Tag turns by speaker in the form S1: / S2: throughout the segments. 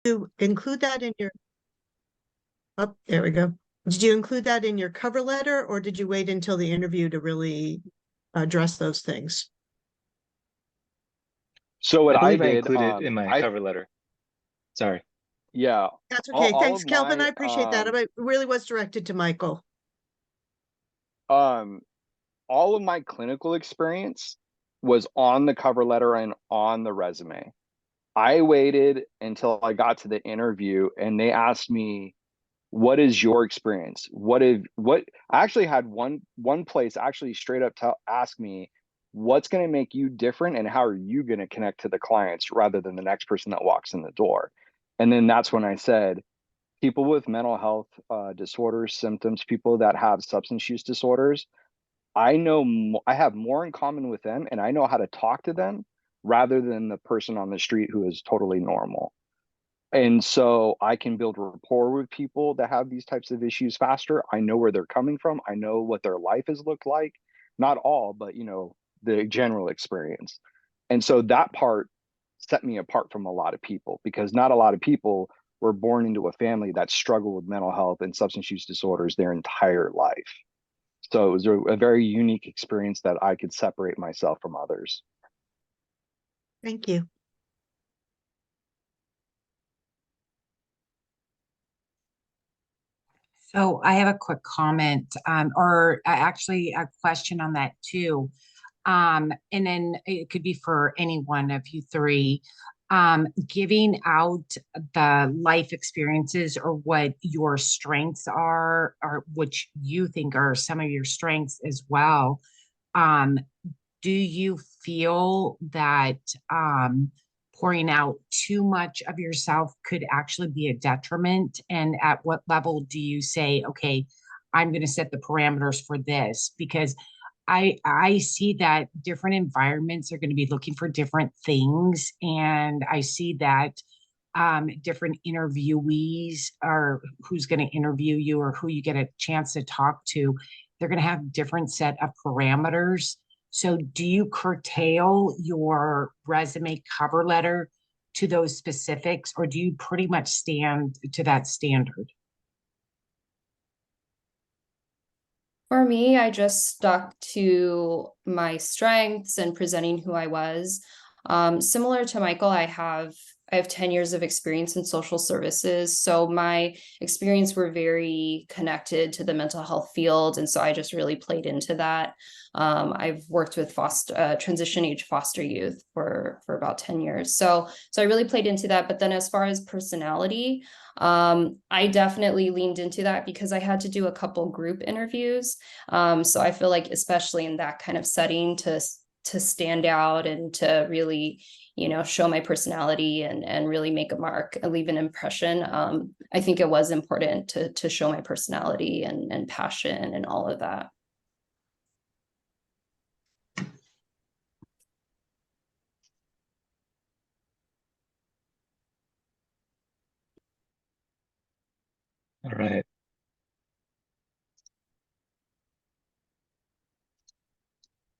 S1: you include that in your, oh, there we go. Did you include that in your cover letter, or did you wait until the interview to really address those things?
S2: So what
S3: I
S2: I
S3: believe I
S2: did,
S3: included it in my
S2: I
S3: cover letter. Sorry.
S2: yeah,
S1: That's okay.
S2: all
S1: Thanks,
S2: of
S1: Kelvin. I
S2: my
S1: appreciate that. It really was directed to Michael.
S2: um all of my clinical experience was on the cover letter and on the resume. I waited until I got to the interview and they asked me, what is your experience? What I actually had one place actually straight up ask me, what's going to make you different and how are you going to connect to the clients rather than the next person that walks in the door? And then that's when I said, people with mental health disorders, symptoms, people that have substance use disorders, I have more in common with them and I know how to talk to them rather than the person on the street who is totally normal. And so I can build rapport with people that have these types of issues faster. I know where they're coming from. I know what their life has looked like. Not all, but the general experience. And so that part set me apart from a lot of people because not a lot of people were born into a family that struggled with mental health and substance use disorders their entire life. So it was a very unique experience that I could separate myself from others.
S1: Thank you.
S4: So I have a quick comment, or actually a question on that too. And then it could be for any one of you three. Giving out the life experiences or what your strengths are, or which you think are some of your strengths as well. Um, do you feel that pouring out too much of yourself could actually be a detriment? And at what level do you say, okay, I'm going to set the parameters for this? Because I see that different environments are going to be looking for different things, and I see that different interviewees or who's going to interview you or who you get a chance to talk to, they're going to have different set of parameters. So do you curtail your resume cover letter to those specifics, or do you pretty much stand to that standard?
S5: For me, I just stuck to my strengths and presenting who I was. Similar to Michael, I have 10 years of experience in social services. So my experience were very connected to the mental health field. And so I just really played into that. I've worked with transition age foster youth for about 10 years. So I really played into that. But then as far as personality, I definitely leaned into that because I had to do a couple group interviews. So I feel like, especially in that kind of setting, to stand out and to really, show my personality and really make a mark and leave an impression. I think it was important to show my personality and passion and all of that.
S3: All right.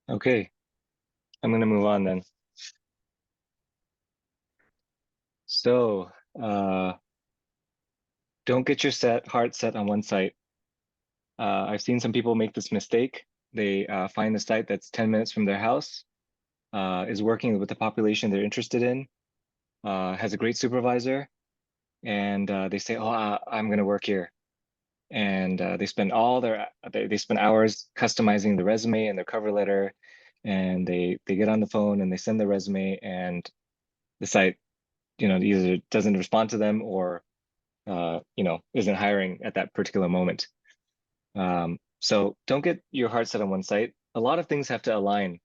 S3: Okay. I'm going to move on then. So, don't get your heart set on one site. I've seen some people make this mistake. They find a site that's 10 minutes from their house, is working with the population they're interested in, has a great supervisor, and they say, "Oh, I'm going to work here." And they spend they spend hours customizing the resume and their cover letter, and they get on the phone and they send the resume, and the site, either doesn't respond to them or isn't hiring at that particular moment. So don't get your heart set on one site. A lot of things have to align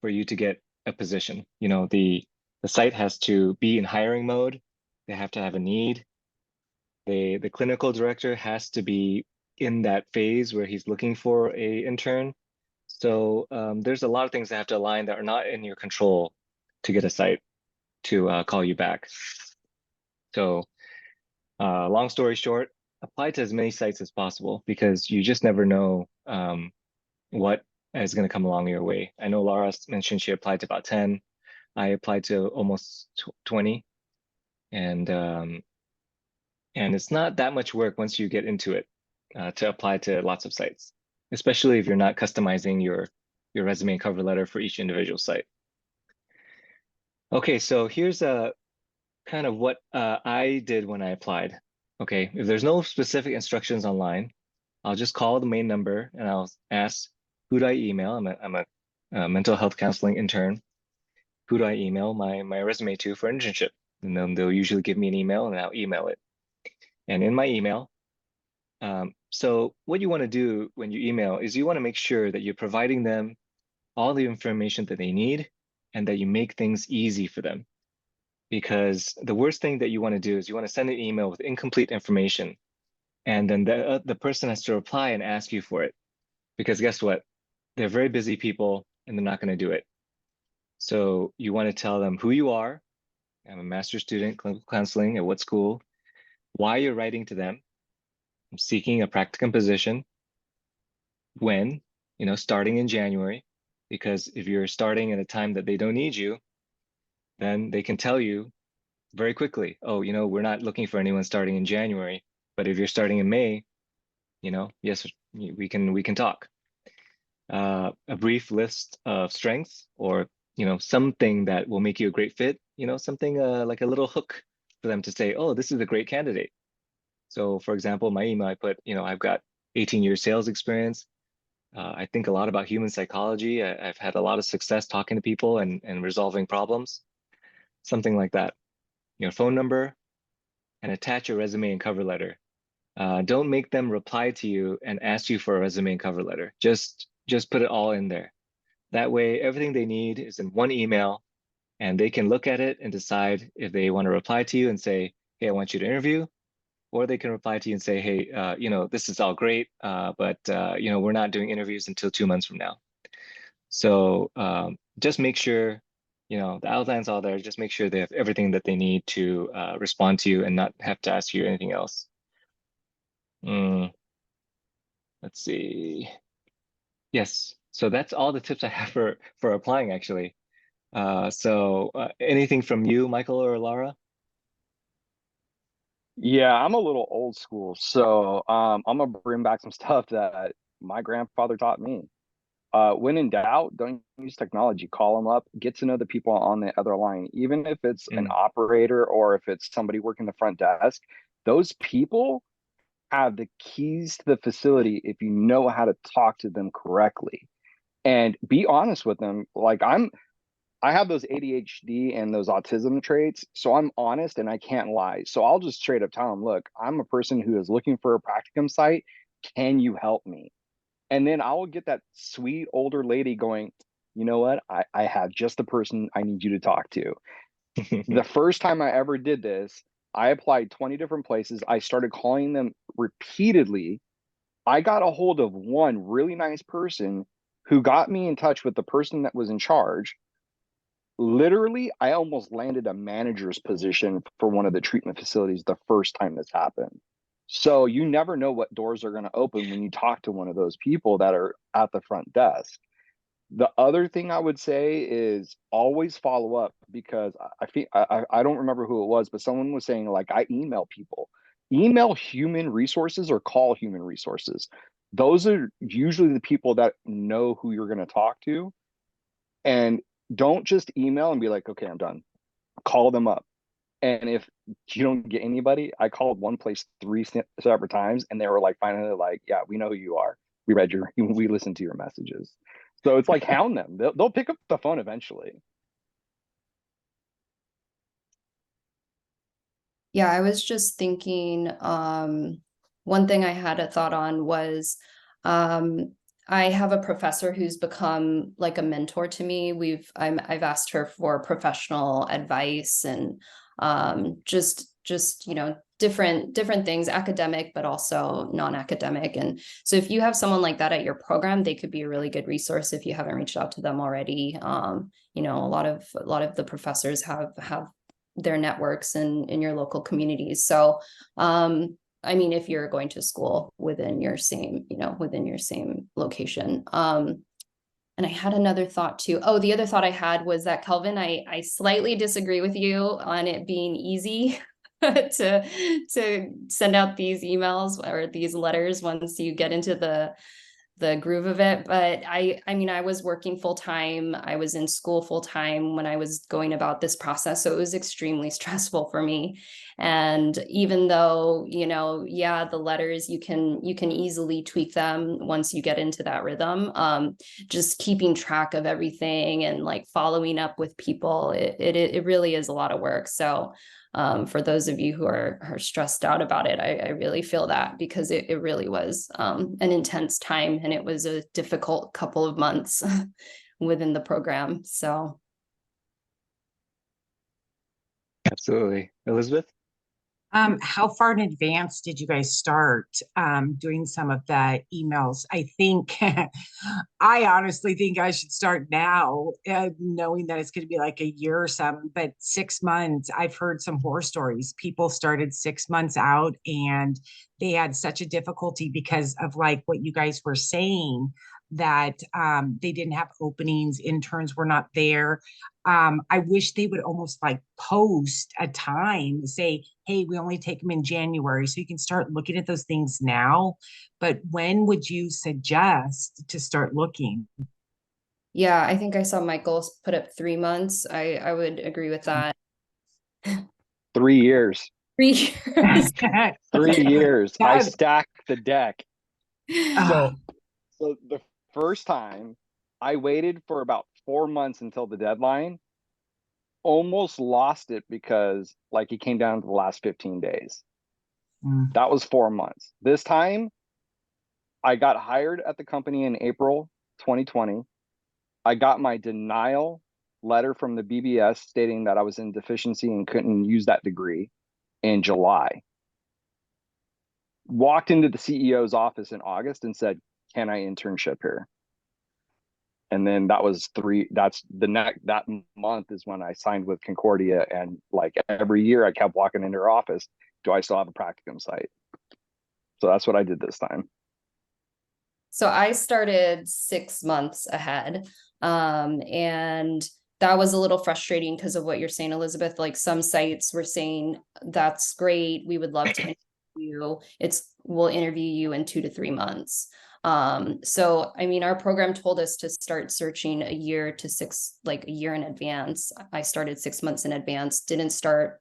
S3: for you to get a position. The site has to be in hiring mode. They have to have a need. The clinical director has to be in that phase where he's looking for a intern. So there's a lot of things that have to align that are not in your control to get a site to call you back. So long story short, apply to as many sites as possible because you just never know what is going to come along your way. I know Laura mentioned she applied to about 10. I applied to almost 20. and it's not that much work once you get into it to apply to lots of sites, especially if you're not customizing your resume and cover letter for each individual site. Okay, so here's a kind of what I did when I applied. Okay, if there's no specific instructions online, I'll just call the main number and I'll ask, who do I email? I'm a mental health counseling intern. Who do I email my resume to for an internship? And then they'll usually give me an email and I'll email it. And in my email, so what you want to do when you email is you want to make sure that you're providing them all the information that they need and that you make things easy for them. Because the worst thing that you want to do is you want to send an email with incomplete information, and then the person has to reply and ask you for it. Because guess what? They're very busy people and they're not going to do it. So you want to tell them who you are. I'm a master's student, clinical counseling at what school, why you're writing to them. I'm seeking a practicum position. When, starting in January, because if you're starting at a time that they don't need you, then they can tell you very quickly, oh, we're not looking for anyone starting in January, but if you're starting in May, yes, we can talk. A brief list of strengths, or something that will make you a great fit, something like a little hook for them to say, oh, this is a great candidate. So for example, my email, I put, I've got 18 years sales experience. I think a lot about human psychology. I've had a lot of success talking to people and resolving problems, something like that. Your phone number, and attach your resume and cover letter. Don't make them reply to you and ask you for a resume and cover letter. Just put it all in there. That way, everything they need is in one email, and they can look at it and decide if they want to reply to you and say, hey, I want you to interview, or they can reply to you and say, hey, this is all great, but we're not doing interviews until 2 months from now. So just make sure, the outline's all there. Just make sure they have everything that they need to respond to you and not have to ask you anything else. Let's see. Yes, so that's all the tips I have for applying, actually. So anything from you, Michael or Lara?
S2: Yeah, I'm a little old school, so I'm gonna bring back some stuff that my grandfather taught me. When in doubt, don't use technology. Call them up, get to know the people on the other line, even if it's an operator or if it's somebody working the front desk. Those people have the keys to the facility if you know how to talk to them correctly. And be honest with them. Like I have those ADHD and those autism traits, so I'm honest and I can't lie. So I'll just straight up tell them, look, I'm a person who is looking for a practicum site. Can you help me? And then I will get that sweet older lady going, you know what? I have just the person I need you to talk to. The first time I ever did this, I applied 20 different places. I started calling them repeatedly. I got a hold of one really nice person who got me in touch with the person that was in charge. Literally, I almost landed a manager's position for one of the treatment facilities the first time this happened. So you never know what doors are going to open when you talk to one of those people that are at the front desk. The other thing I would say is always follow up, because I don't remember who it was, but someone was saying, like, I email people. Email human resources or call human resources. Those are usually the people that know who you're going to talk to. And don't just email and be like, okay, I'm done. Call them up. And if you don't get anybody, I called one place 3 separate times, and they were like, finally, like, yeah, we know who you are. We read we listened to your messages. So it's like, hound them. They'll pick up the phone eventually.
S5: Yeah, I was just thinking, one thing I had a thought on was, I have a professor who's become like a mentor to me. I've asked her for professional advice and just different things, academic but also non-academic. And so if you have someone like that at your program, they could be a really good resource if you haven't reached out to them already. A lot of the professors have their networks in your local communities. So I mean, if you're going to school within your same location. And I had another thought too. Oh, the other thought I had was that, Kelvin, I slightly disagree with you on it being easy to send out these emails or these letters once you get into the groove of it. But I mean, I was working full time. I was in school full time when I was going about this process. So it was extremely stressful for me. And even though, yeah, the letters, you can easily tweak them once you get into that rhythm. Just keeping track of everything and like following up with people, it really is a lot of work. So for those of you who are stressed out about it, I really feel that, because it really was an intense time, and it was a difficult couple of months within the program. So
S3: Absolutely. Elizabeth?
S4: How far in advance did you guys start doing some of the emails? I think I honestly think I should start now, knowing that it's going to be like a year or something. But 6 months, I've heard some horror stories. People started 6 months out, and they had such a difficulty because of like what you guys were saying, that they didn't have openings, interns were not there. I wish they would almost like post a time, say, hey, we only take them in January. So you can start looking at those things now. But when would you suggest to start looking?
S5: yeah, I think I saw Michael's put up 3 months. I would agree with that.
S2: 3 years.
S5: 3 years.
S2: 3 years. I
S4: That-
S2: stacked the deck.
S4: Ah,
S2: So the first time I waited for about 4 months until the deadline, almost lost it because like it came down to the last 15 days.
S4: mm,
S2: That was 4 months. This time I got hired at the company in April 2020. I got my denial letter from the BBS stating that I was in deficiency and couldn't use that degree in July. Walked into the CEO's office in August and said, "Can I internship here?" And then that was that month is when I signed with Concordia, and like every year I kept walking into her office. Do I still have a practicum site? So that's what I did this time.
S5: So I started 6 months ahead. And that was a little frustrating because of what you're saying, Elizabeth. Like some sites were saying, that's great, we would love to interview you. We'll interview you in 2 to 3 months. So I mean, our program told us to start searching a year in advance. I started 6 months in advance, didn't start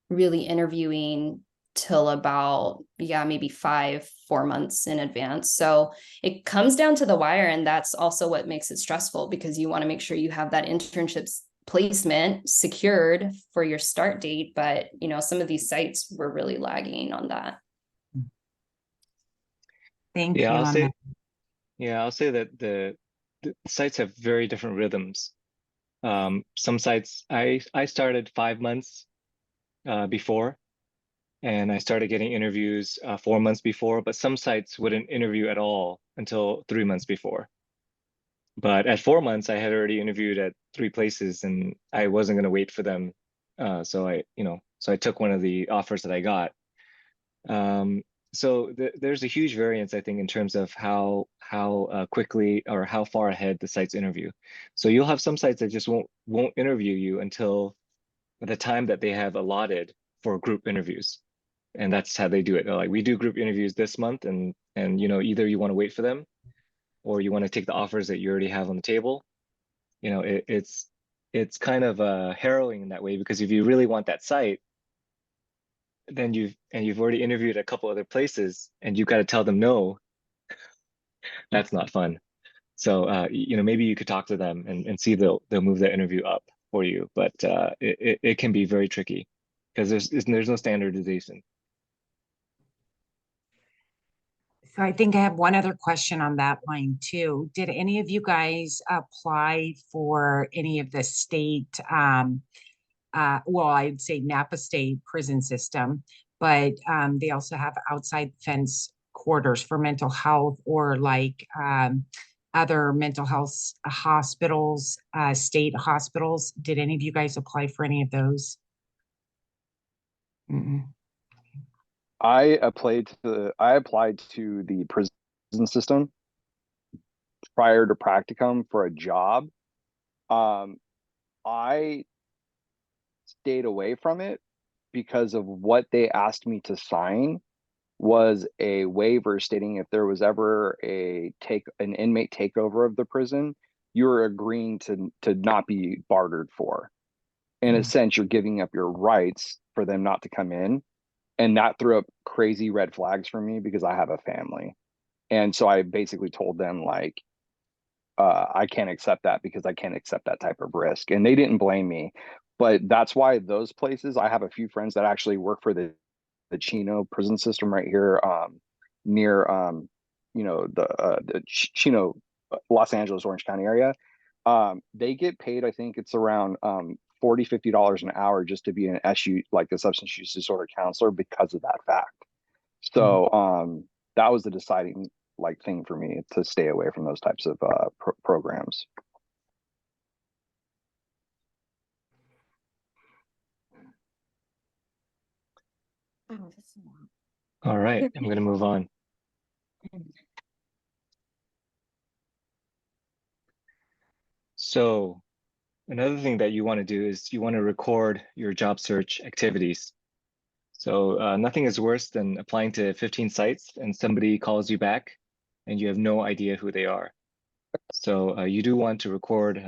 S5: really interviewing till about, yeah, maybe 4 months in advance. So it comes down to the wire, and that's also what makes it stressful, because you want to make sure you have that internships placement secured for your start date. But some of these sites were really lagging on that.
S4: thank
S3: Yeah,
S4: you.
S3: I'll say that the sites have very different rhythms. Some sites, I started 5 months before, and I started getting interviews 4 months before, but some sites wouldn't interview at all until 3 months before. But at 4 months, I had already interviewed at 3 places, and I wasn't going to wait for them. So I took one of the offers that I got. So there's a huge variance, I think, in terms of how quickly or how far ahead the sites interview. So you'll have some sites that just won't interview you until the time that they have allotted for group interviews, and that's how they do it. They're like, we do group interviews this month, and either you want to wait for them, or you want to take the offers that you already have on the table. It's kind of harrowing in that way, because if you really want that site, then you've already interviewed a couple other places, and you've got to tell them no. That's not fun. So maybe you could talk to them and see they'll move that interview up for you, but it can be very tricky because there's no standardization.
S4: So I think I have one other question on that line too. Did any of you guys apply for any of the state, well, I'd say Napa State prison system, but they also have outside fence quarters for mental health, or like other mental health hospitals, state hospitals? Did any of you guys apply for any of those? Mm-mm.
S2: I applied to the prison system prior to practicum for a job, I stayed away from it because of what they asked me to sign was a waiver stating if there was ever an inmate takeover of the prison, you're agreeing to not be bartered for. In a sense, you're giving up your rights for them not to come in. And that threw up crazy red flags for me because I have a family. And so I basically told them, like, I can't accept that because I can't accept that type of risk. And they didn't blame me. But that's why those places, I have a few friends that actually work for the Chino prison system right here, near the Chino, Los Angeles, Orange County area. They get paid, I think it's around $40-50 an hour just to be an SU, like a substance use disorder counselor, because of that fact. So that was the deciding like thing for me to stay away from those types of programs.
S3: All right, I'm going to move on. So another thing that you want to do is you want to record your job search activities. So nothing is worse than applying to 15 sites and somebody calls you back and you have no idea who they are. So you do want to record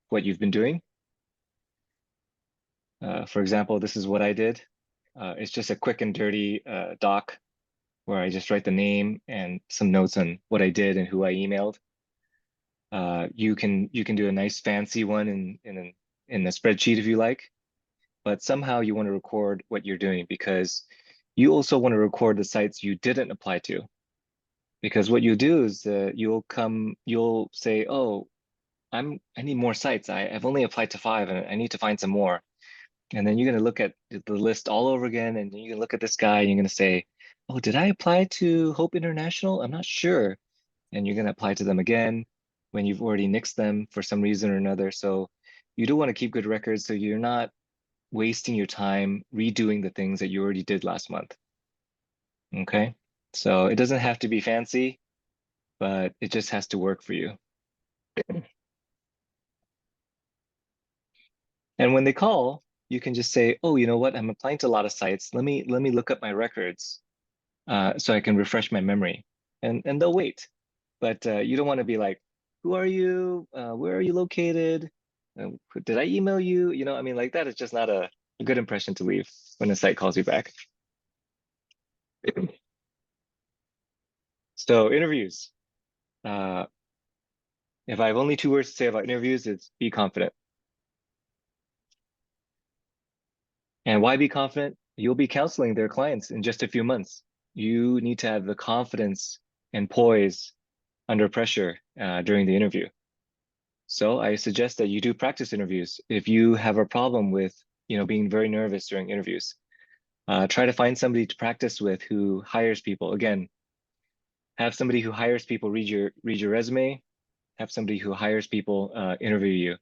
S3: what you've been doing. For example, this is what I did. It's just a quick and dirty doc where I just write the name and some notes on what I did and who I emailed. You can do a nice fancy one in a spreadsheet if you like, but somehow you want to record what you're doing because you also want to record the sites you didn't apply to. Because what you do is you'll say, oh, I need more sites. I've only applied to 5 and I need to find some more. And then you're going to look at the list all over again, and you can look at this guy and you're going to say, oh, did I apply to Hope International? I'm not sure. And you're going to apply to them again when you've already nixed them for some reason or another. So you do want to keep good records so you're not wasting your time redoing the things that you already did last month. Okay? So it doesn't have to be fancy, but it just has to work for you. And when they call, you can just say, oh, you know what? I'm applying to a lot of sites. Let me look up my records so I can refresh my memory. And they'll wait. But you don't want to be like, who are you? Where are you located? Did I email you? You know, I mean, like that is just not a good impression to leave when a site calls you back. So interviews. If I have only 2 words to say about interviews, it's be confident. And why be confident? You'll be counseling their clients in just a few months. You need to have the confidence and poise under pressure during the interview. So I suggest that you do practice interviews. If you have a problem with, being very nervous during interviews, try to find somebody to practice with who hires people. Again, have somebody who hires people read your resume. Have somebody who hires people interview you.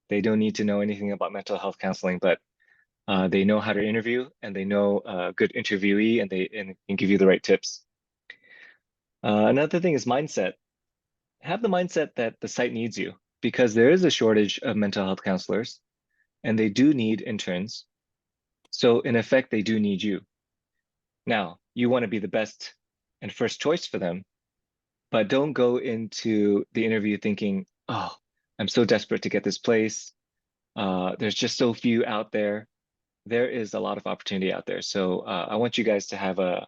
S3: They don't need to know anything about mental health counseling, but they know how to interview and they know a good interviewee and they can give you the right tips. Another thing is mindset. Have the mindset that the site needs you because there is a shortage of mental health counselors and they do need interns. So in effect, they do need you. Now, you want to be the best and first choice for them, but don't go into the interview thinking, oh, I'm so desperate to get this place. There's just so few out there. There is a lot of opportunity out there. So I want you guys to have a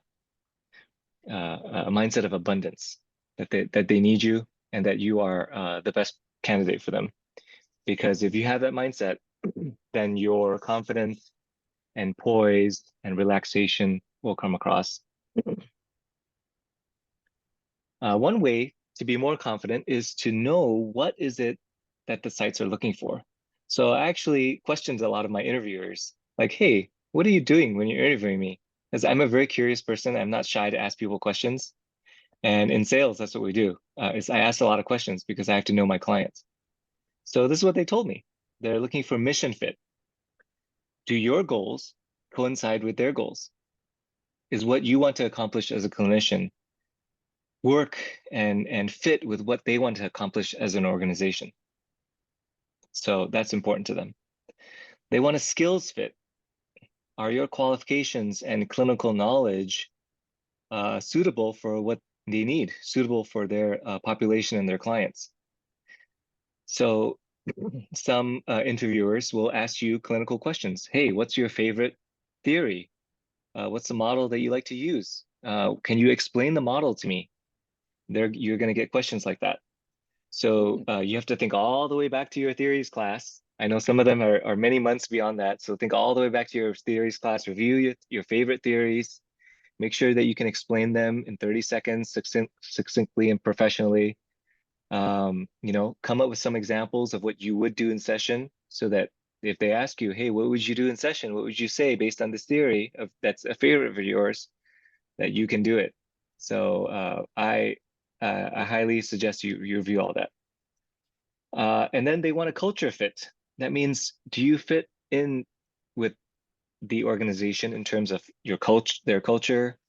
S3: mindset of abundance, that they need you and that you are the best candidate for them. Because if you have that mindset, then your confidence and poise and relaxation will come across. One way to be more confident is to know what is it that the sites are looking for. So I actually questioned a lot of my interviewers, like, hey, what are you doing when you're interviewing me? Because I'm a very curious person. I'm not shy to ask people questions. And in sales, that's what we do. Is I ask a lot of questions because I have to know my clients. So this is what they told me. They're looking for mission fit. Do your goals coincide with their goals? Is what you want to accomplish as a clinician work and fit with what they want to accomplish as an organization. So that's important to them. They want a skills fit. Are your qualifications and clinical knowledge suitable for what they need, suitable for their population and their clients? So some interviewers will ask you clinical questions. Hey, what's your favorite theory? What's the model that you like to use? Can you explain the model to me? You're going to get questions like that. So you have to think all the way back to your theories class. I know some of them are many months beyond that. So think all the way back to your theories class, review your favorite theories, make sure that you can explain them in 30 seconds succinctly and professionally. Come up with some examples of what you would do in session so that if they ask you, hey, what would you do in session? What would you say based on this theory that's a favorite of yours, that you can do it. So I highly suggest you review all that. And then they want a culture fit. That means, do you fit in with the organization in terms of your culture, their culture,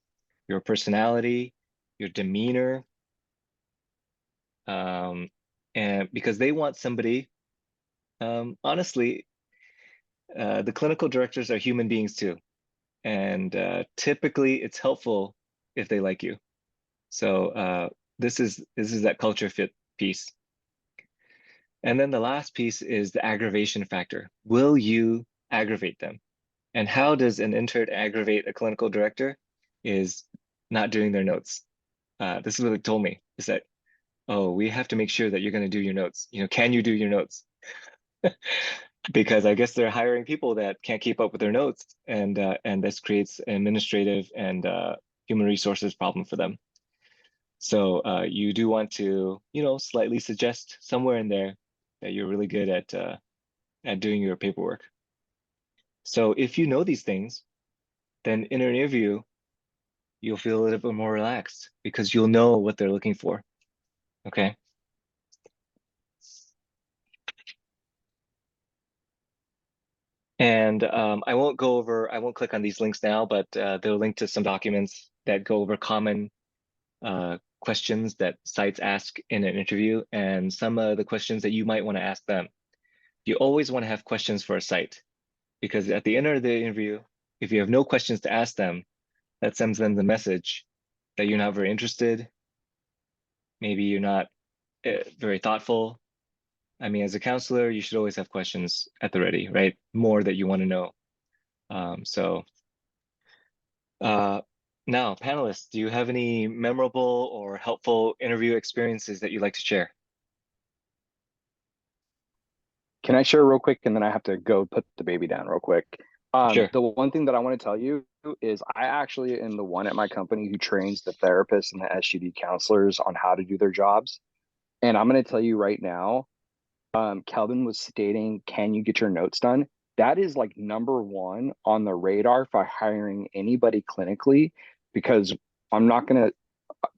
S3: your personality, your demeanor? And because they want somebody, honestly, the clinical directors are human beings too. And typically it's helpful if they like you. So this is that culture fit piece. And then the last piece is the aggravation factor. Will you aggravate them? And how does an intern aggravate a clinical director? Is not doing their notes. This is what they told me, is that, oh, we have to make sure that you're going to do your notes. Can you do your notes? Because I guess they're hiring people that can't keep up with their notes, and this creates an administrative and human resources problem for them. So you do want to, slightly suggest somewhere in there that you're really good at doing your paperwork. So if you know these things, then in an interview, you'll feel a little bit more relaxed because you'll know what they're looking for. Okay. And I won't click on these links now, but they'll link to some documents that go over common questions that sites ask in an interview and some of the questions that you might want to ask them. You always want to have questions for a site, because at the end of the interview, if you have no questions to ask them, that sends them the message that you're not very interested. Maybe you're not very thoughtful. I mean, as a counselor, you should always have questions at the ready, right? More that you want to know. Now, panelists, do you have any memorable or helpful interview experiences that you'd like to share?
S2: Can I share real quick, and then I have to go put the baby down real quick?
S3: Sure.
S2: The one thing that I want to tell you is I actually am the one at my company who trains the therapists and the SUD counselors on how to do their jobs. And I'm going to tell you right now, Kelvin was stating, can you get your notes done? That is like number one on the radar for hiring anybody clinically, because I'm not going to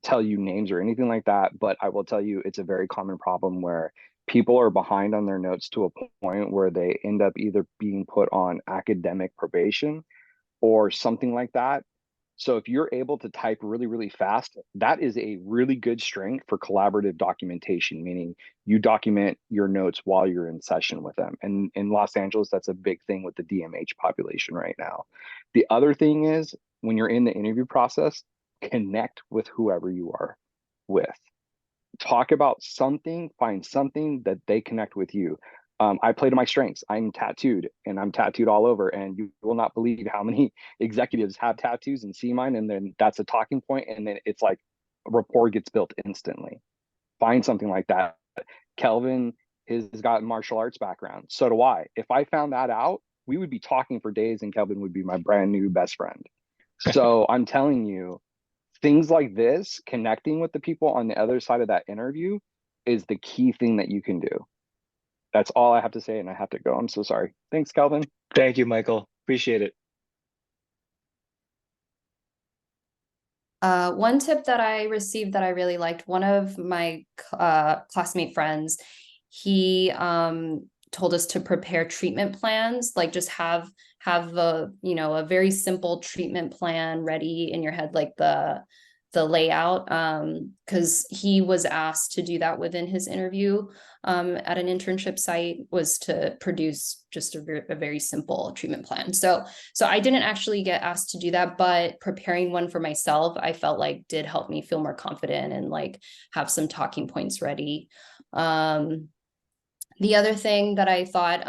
S2: tell you names or anything like that, but I will tell you it's a very common problem where people are behind on their notes to a point where they end up either being put on academic probation or something like that. So if you're able to type really, really fast, that is a really good strength for collaborative documentation, meaning you document your notes while you're in session with them. And in Los Angeles, that's a big thing with the DMH population right now. The other thing is when you're in the interview process, connect with whoever you are with. Talk about something, find something that they connect with you. I play to my strengths. I'm tattooed and I'm tattooed all over. And you will not believe how many executives have tattoos and see mine. And then that's a talking point. And then it's like a rapport gets built instantly. Find something like that. Kelvin has got martial arts background. So do I. If I found that out, we would be talking for days and Kelvin would be my brand new best friend. So I'm telling you, things like this, connecting with the people on the other side of that interview is the key thing that you can do. That's all I have to say, and I have to go. I'm so sorry. Thanks, Kelvin.
S3: Thank you, Michael. Appreciate it.
S5: One tip that I received that I really liked, one of my classmate friends, he told us to prepare treatment plans, like just have a very simple treatment plan ready in your head, like the the layout, because he was asked to do that within his interview at an internship site, was to produce just a very simple treatment plan. So I didn't actually get asked to do that, but preparing one for myself, I felt like did help me feel more confident and like have some talking points ready. The other thing that I thought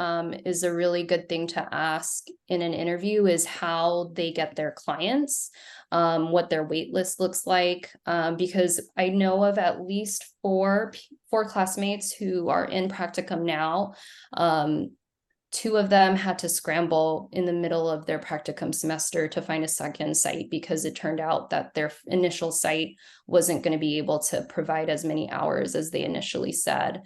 S5: is a really good thing to ask in an interview is how they get their clients, what their wait list looks like, because I know of at least four classmates who are in practicum now. Two of them had to scramble in the middle of their practicum semester to find a second site because it turned out that their initial site wasn't going to be able to provide as many hours as they initially said.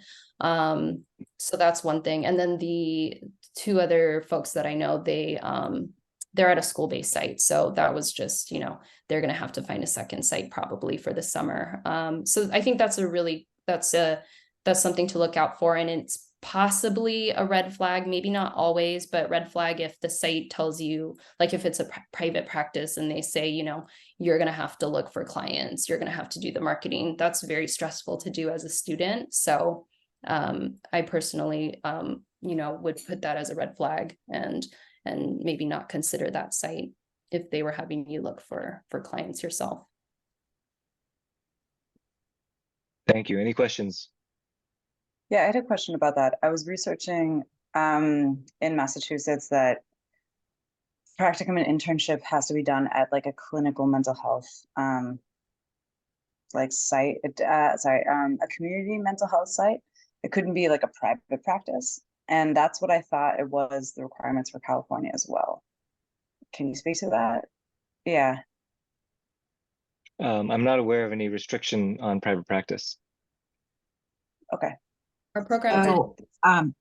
S5: So that's one thing. And then the two other folks that I know, they're at a school-based site. So that was just, they're going to have to find a second site probably for the summer. So I think that's something to look out for. And it's possibly a red flag, maybe not always, but red flag if the site tells you, like if it's a private practice and they say, you're going to have to look for clients, you're going to have to do the marketing. That's very stressful to do as a student. So I personally, would put that as a red flag and maybe not consider that site if they were having you look for clients yourself.
S3: Thank you. Any questions?
S6: Yeah, I had a question about that. I was researching in Massachusetts that practicum and internship has to be done at like a clinical mental health like site, a community mental health site. It couldn't be like a private practice. And that's what I thought it was, the requirements for California as well. Can you speak to that? Yeah.
S3: I'm not aware of any restriction on private practice.
S6: Okay.
S5: Our program did.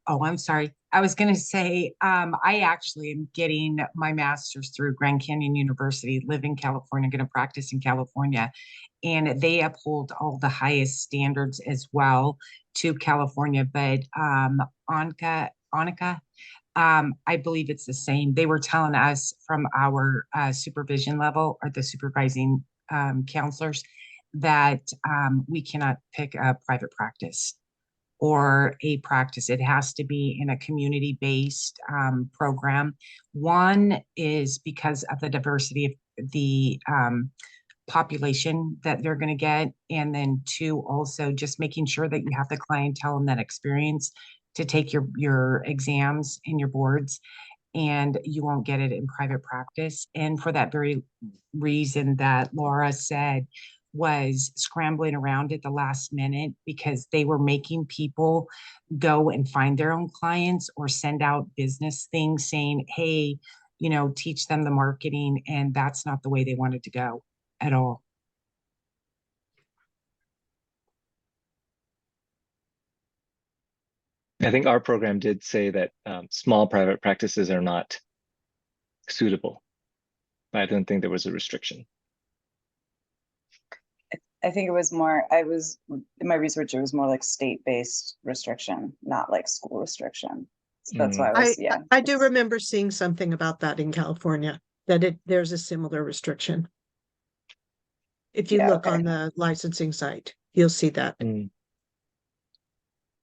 S4: I'm sorry. I was going to say, I actually am getting my master's through Grand Canyon University, live in California, going to practice in California. And they uphold all the highest standards as well to California. But Annika, I believe it's the same. They were telling us from our supervision level, or the supervising counselors, that we cannot pick a private practice or a practice. It has to be in a community-based program. One is because of the diversity of the population that they're going to get. And then two, also just making sure that you have the clientele and that experience to take your exams and your boards, and you won't get it in private practice. And for that very reason that Laura said, was scrambling around at the last minute because they were making people go and find their own clients or send out business things saying, hey, teach them the marketing. And that's not the way they wanted to go at all.
S3: I think our program did say that small private practices are not suitable, but I don't think there was a restriction.
S6: I think it was more, in my research, it was more like state-based restriction, not like school restriction. So that's why
S1: I do remember seeing something about that in California, that there's a similar restriction. If you look on the licensing site, you'll see that.
S4: I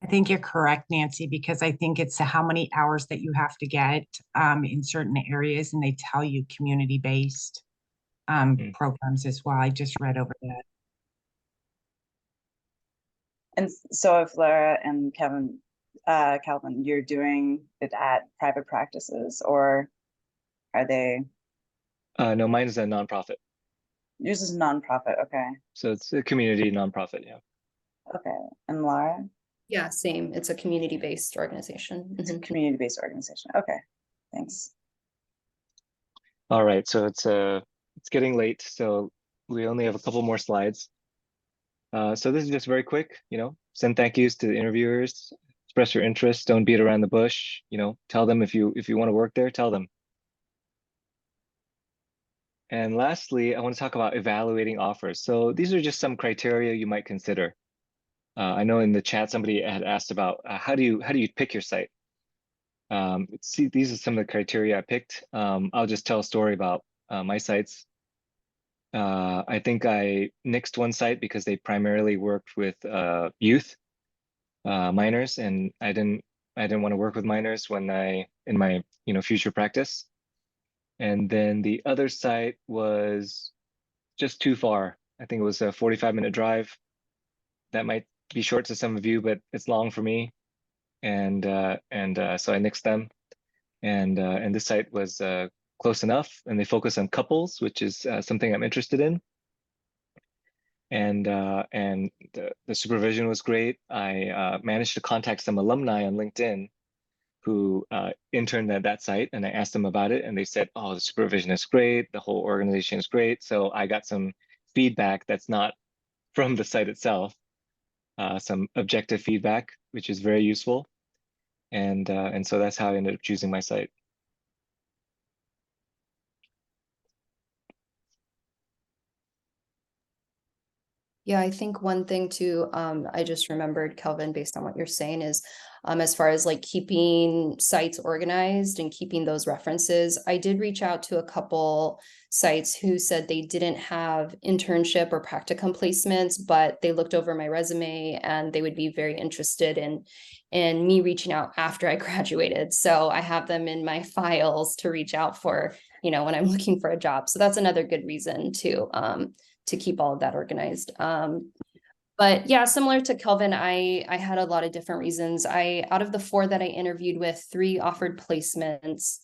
S4: think you're correct, Nancy, because I think it's how many hours that you have to get in certain areas, and they tell you community-based programs as well. I just read over that.
S6: And so if Laura and Calvin, you're doing it at private practices, or are they?
S3: No, mine is a nonprofit.
S6: Yours is a nonprofit, okay.
S3: So it's a community nonprofit, yeah.
S6: Okay, and Laura?
S5: Yeah, same. It's a community-based organization.
S6: It's a community-based organization. Okay, thanks.
S3: All right, so it's getting late, so we only have a couple more slides. So this is just very quick, send thank yous to the interviewers, express your interest, don't beat around the bush, tell them if you want to work there, tell them. And lastly, I want to talk about evaluating offers. So these are just some criteria you might consider. I know in the chat somebody had asked about how do you pick your site? See, these are some of the criteria I picked. I'll just tell a story about my sites. I think I nixed one site because they primarily worked with youth minors, and I didn't want to work with minors when in my future practice. And then the other site was just too far. I think it was a 45-minute drive. That might be short to some of you, but it's long for me. And so I nixed them. And this site was close enough, and they focus on couples, which is something I'm interested in. And the supervision was great. I managed to contact some alumni on LinkedIn who interned at that site, and I asked them about it, and they said, "Oh, the supervision is great. The whole organization is great." So I got some feedback that's not from the site itself, some objective feedback, which is very useful. And so that's how I ended up choosing my site.
S5: Yeah, I think one thing too, I just remembered, Kelvin, based on what you're saying is, as far as like keeping sites organized and keeping those references, I did reach out to a couple sites who said they didn't have internship or practicum placements, but they looked over my resume and they would be very interested in me reaching out after I graduated. So I have them in my files to reach out for, when I'm looking for a job. So that's another good reason to keep all of that organized. But yeah, similar to Kelvin, I had a lot of different reasons. Out of the 4 that I interviewed with, 3 offered placements.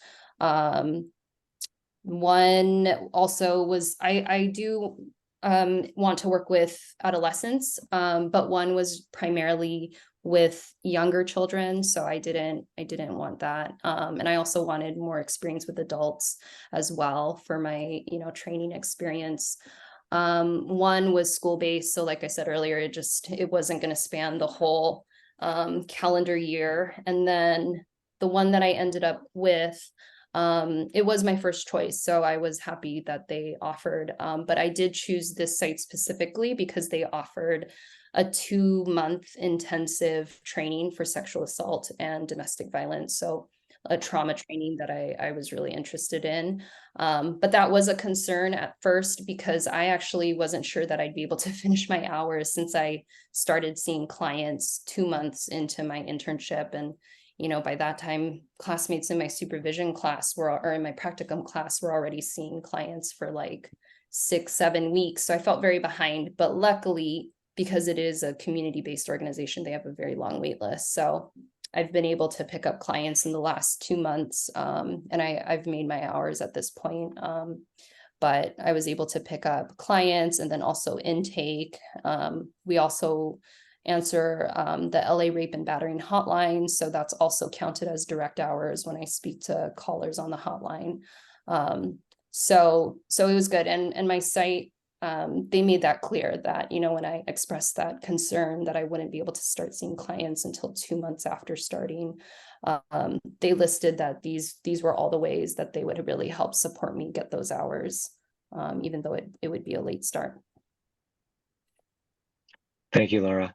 S5: One also was, I do want to work with adolescents, but one was primarily with younger children, so I didn't want that. And I also wanted more experience with adults as well for my training experience. One was school-based, so like I said earlier, it wasn't going to span the whole calendar year. And then the one that I ended up with, it was my first choice, so I was happy that they offered, but I did choose this site specifically because they offered a 2-month intensive training for sexual assault and domestic violence, so a trauma training that I was really interested in. But that was a concern at first because I actually wasn't sure that I'd be able to finish my hours since I started seeing clients 2 months into my internship. And by that time, classmates in my supervision class or in my practicum class were already seeing clients for like 6-7 weeks. So I felt very behind, but luckily, because it is a community-based organization, they have a very long wait list. So I've been able to pick up clients in the last 2 months, and I've made my hours at this point. But I was able to pick up clients and then also intake. We also answer the LA rape and battering hotline, so that's also counted as direct hours when I speak to callers on the hotline. So it was good, and my site, they made that clear that when I expressed that concern that I wouldn't be able to start seeing clients until 2 months after starting, they listed that these were all the ways that they would really help support me get those hours, even though it would be a late start.
S3: Thank you, Laura.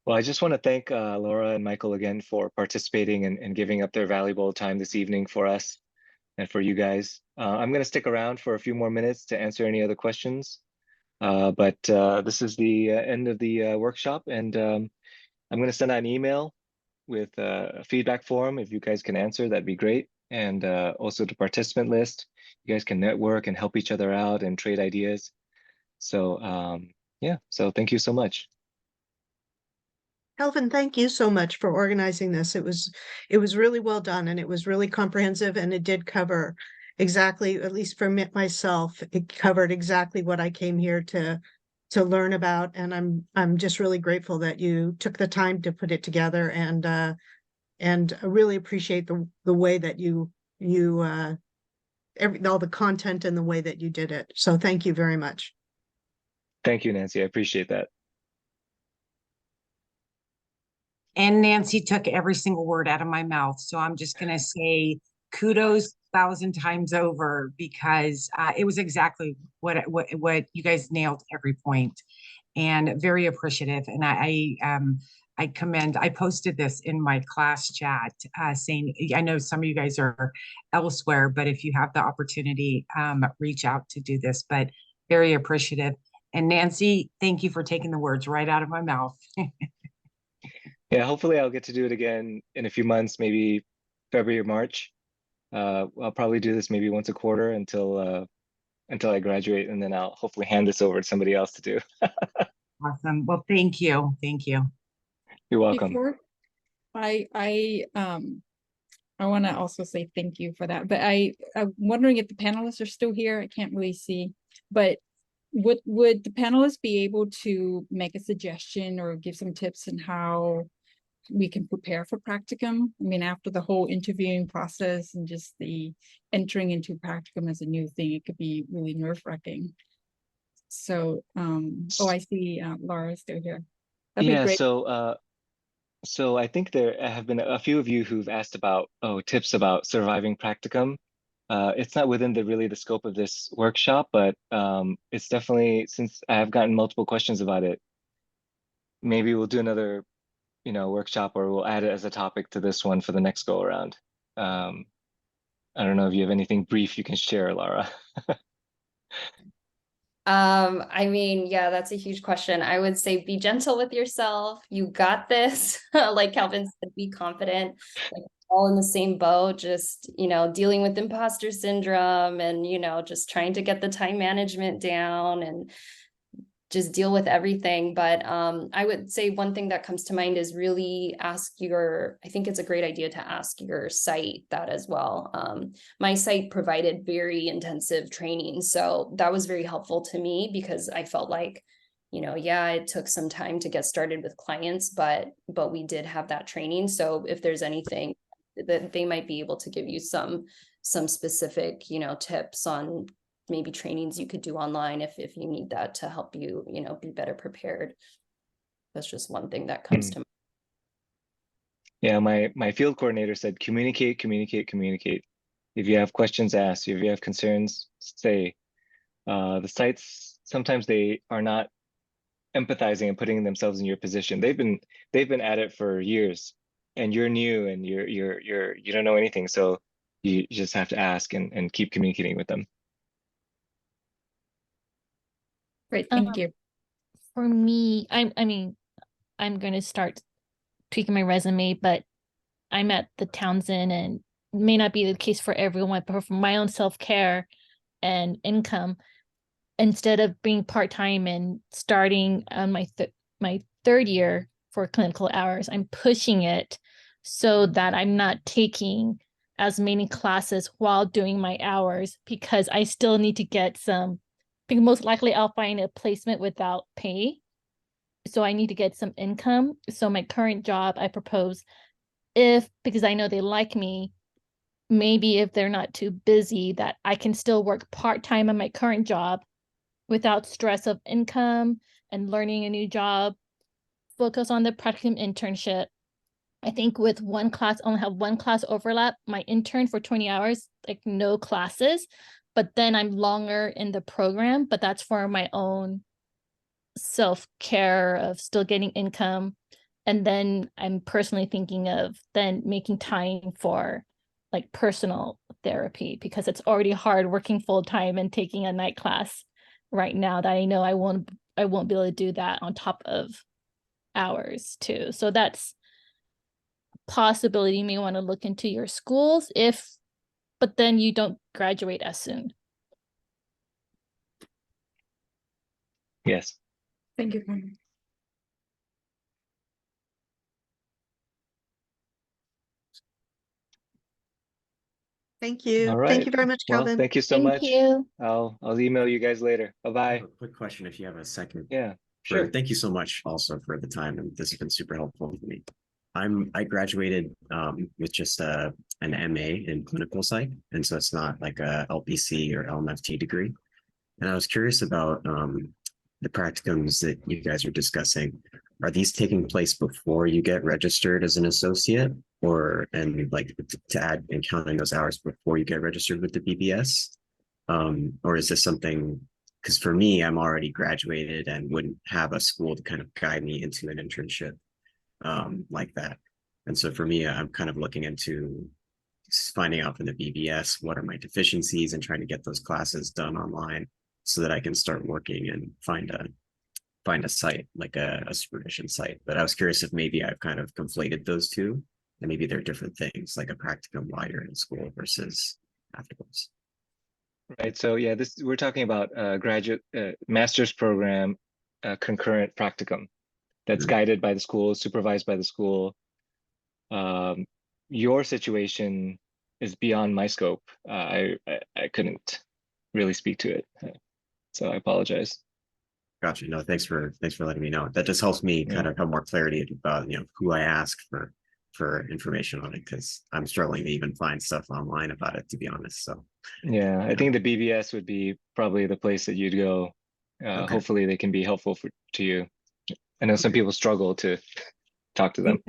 S3: Well, I just want to thank Laura and Michael again for participating and giving up their valuable time this evening for us and for you guys. I'm going to stick around for a few more minutes to answer any other questions. But this is the end of the workshop, and I'm going to send out an email with a feedback form. If you guys can answer, that'd be great. And also the participant list. You guys can network and help each other out and trade ideas. So yeah, so thank you so much.
S1: Kelvin, thank you so much for organizing this. It was really well done, and it was really comprehensive, and it did cover exactly, at least for myself, it covered exactly what I came here to learn about. And I'm just really grateful that you took the time to put it together, and I really appreciate the way that you all the content and the way that you did it. So thank you very much.
S3: Thank you, Nancy. I appreciate that.
S4: And Nancy took every single word out of my mouth. So I'm just going to say kudos 1,000 times over, because it was exactly what you guys nailed every point, and very appreciative. And I commend, I posted this in my class chat saying, I know some of you guys are elsewhere, but if you have the opportunity, reach out to do this. But Very appreciative. And Nancy, thank you for taking the words right out of my mouth.
S3: Yeah, hopefully I'll get to do it again in a few months, maybe February or March. I'll probably do this maybe once a quarter until I graduate, and then I'll hopefully hand this over to somebody else to do.
S4: Awesome. Well, thank you. Thank you.
S3: You're welcome.
S7: Before I want to also say thank you for that, but I'm wondering if the panelists are still here. I can't really see, but would the panelists be able to make a suggestion or give some tips on how we can prepare for practicum? I mean, after the whole interviewing process and just the entering into practicum as a new thing, it could be really nerve-wracking. So, oh, I see Laura's still here. That'd be
S3: Yeah,
S7: great.
S3: so I think there have been a few of you who've asked about tips about surviving practicum. It's not within really the scope of this workshop, but it's definitely, since I have gotten multiple questions about it, maybe we'll do another workshop, or we'll add it as a topic to this one for the next go around. I don't know if you have anything brief you can share, Laura.
S5: I mean, yeah, that's a huge question. I would say be gentle with yourself. You got this. Like Calvin said, be confident. Like all in the same boat, just, dealing with imposter syndrome and, just trying to get the time management down and just deal with everything. But I would say one thing that comes to mind is really I think it's a great idea to ask your site that as well. My site provided very intensive training, so that was very helpful to me because I felt like, yeah, it took some time to get started with clients, but we did have that training. So if there's anything that they might be able to give you some specific, tips on maybe trainings you could do online if you need that to help you, be better prepared. That's just one thing that comes to mind.
S3: Yeah, my field coordinator said, communicate, communicate, communicate. If you have questions, ask. If you have concerns, say. The sites, sometimes they are not empathizing and putting themselves in your position. They've been at it for years, and you're new and you don't know anything. So you just have to ask and keep communicating with them.
S7: Great, thank you.
S8: For me, I mean, I'm going to start tweaking my resume, but I'm at the Townsend, and it may not be the case for everyone, but for my own self-care and income, instead of being part-time and starting on my third year for clinical hours, I'm pushing it so that I'm not taking as many classes while doing my hours, because I still need to get some, because most likely I'll find a placement without pay. So I need to get some income. So my current job, I propose, because I know they like me, maybe if they're not too busy, that I can still work part-time on my current job without stress of income and learning a new job, focus on the practicum internship. I think with one class, only have one class overlap, my intern for 20 hours, like no classes, but then I'm longer in the program, but that's for my own self-care of still getting income. And then I'm personally thinking of then making time for like personal therapy, because it's already hard working full-time and taking a night class right now that I know I won't be able to do that on top of hours too. So that's a possibility. You may want to look into your schools but then you don't graduate as soon.
S3: Yes.
S7: Thank you.
S1: Thank you.
S3: All right.
S1: Thank you very much,
S3: Well,
S1: Calvin.
S3: thank you so
S8: Thank
S3: much.
S8: you.
S3: I'll email you guys later.
S9: I
S3: Bye-bye.
S9: have a quick question if you have a second.
S3: Yeah,
S9: Sure.
S3: sure.
S9: Thank you so much also for the time, and this has been super helpful for me. I graduated with just an MA in clinical psych, and so it's not like a LPC or LMFT degree. And I was curious about the practicums that you guys are discussing. Are these taking place before you get registered as an associate, and like to add and counting those hours before you get registered with the BBS? Or is this something, because for me, I'm already graduated and wouldn't have a school to kind of guide me into an internship like that. And so for me, I'm kind of looking into finding out from the BBS, what are my deficiencies, and trying to get those classes done online so that I can start working and find a site, like a supervision site. But I was curious if maybe I've kind of conflated those two, and maybe they're different things, like a practicum while you're in school versus afterwards.
S3: Right. So yeah, this we're talking about graduate master's program, concurrent practicum that's
S9: Mhm.
S3: guided by the school, supervised by the school. Your situation is beyond my scope. I couldn't really speak to it, so I apologize.
S9: Gotcha. No, thanks for letting me know. That just helps me kind
S3: Yeah.
S9: of have more clarity about who I ask for information on it, because I'm struggling to even find stuff online about it, to be honest. So
S3: Yeah, I
S9: yeah.
S3: think the BBS would be probably the place that you'd go.
S9: Okay.
S3: Hopefully they can be helpful to you. I know some
S9: Okay.
S3: people struggle to talk to them.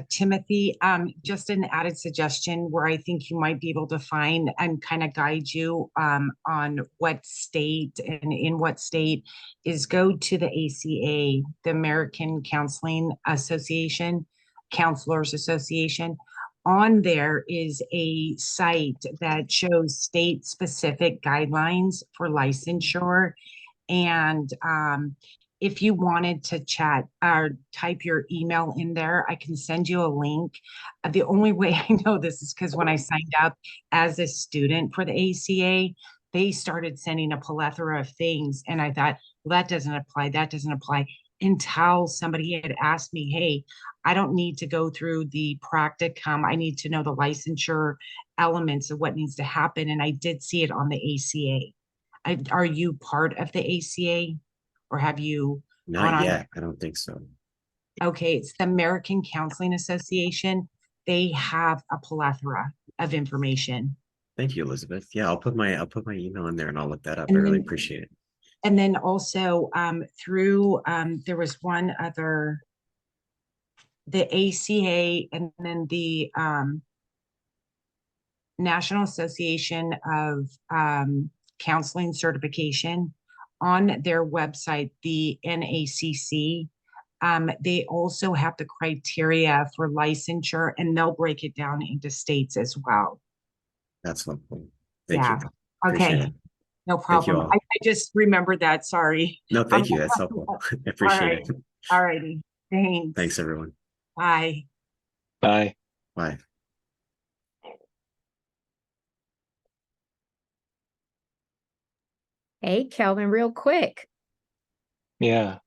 S4: Timothy, just an added suggestion where I think you might be able to find and kind of guide you on what state and in what state is go to the ACA, the American Counseling Association, Counselors Association. On there is a site that shows state specific guidelines for licensure. And if you wanted to chat or type your email in there, I can send you a link. The only way I know this is because when I signed up as a student for the ACA, they started sending a plethora of things. And I thought, well, that doesn't apply. That doesn't apply until somebody had asked me, hey, I don't need to go through the practicum. I need to know the licensure elements of what needs to happen. And I did see it on the ACA. Are you part of the ACA or have you gone
S9: Not
S4: on?
S9: yet. I don't think so.
S4: Okay, it's the American Counseling Association. They have a plethora of information.
S9: Thank you, Elizabeth. Yeah, I'll put my email in there and I'll look that up. I
S4: And
S9: really
S4: then,
S9: appreciate it.
S4: and then also through there was one other, the ACA, and then the National Association of Counseling Certification. On their website, the NACC, they also have the criteria for licensure, and they'll break it down into states as well.
S9: That's helpful. Thank
S4: Yeah.
S9: you. Appreciate
S4: Okay.
S9: it.
S4: No
S9: Thank you
S4: problem.
S9: all.
S4: I just remembered that. Sorry.
S9: No, thank you. That's helpful. I
S4: All
S9: appreciate
S4: right.
S9: it.
S4: All righty. Thanks.
S9: Thanks, everyone.
S4: Bye.
S3: Bye.
S9: Bye.
S10: Hey, Kelvin, real quick.
S3: Yeah.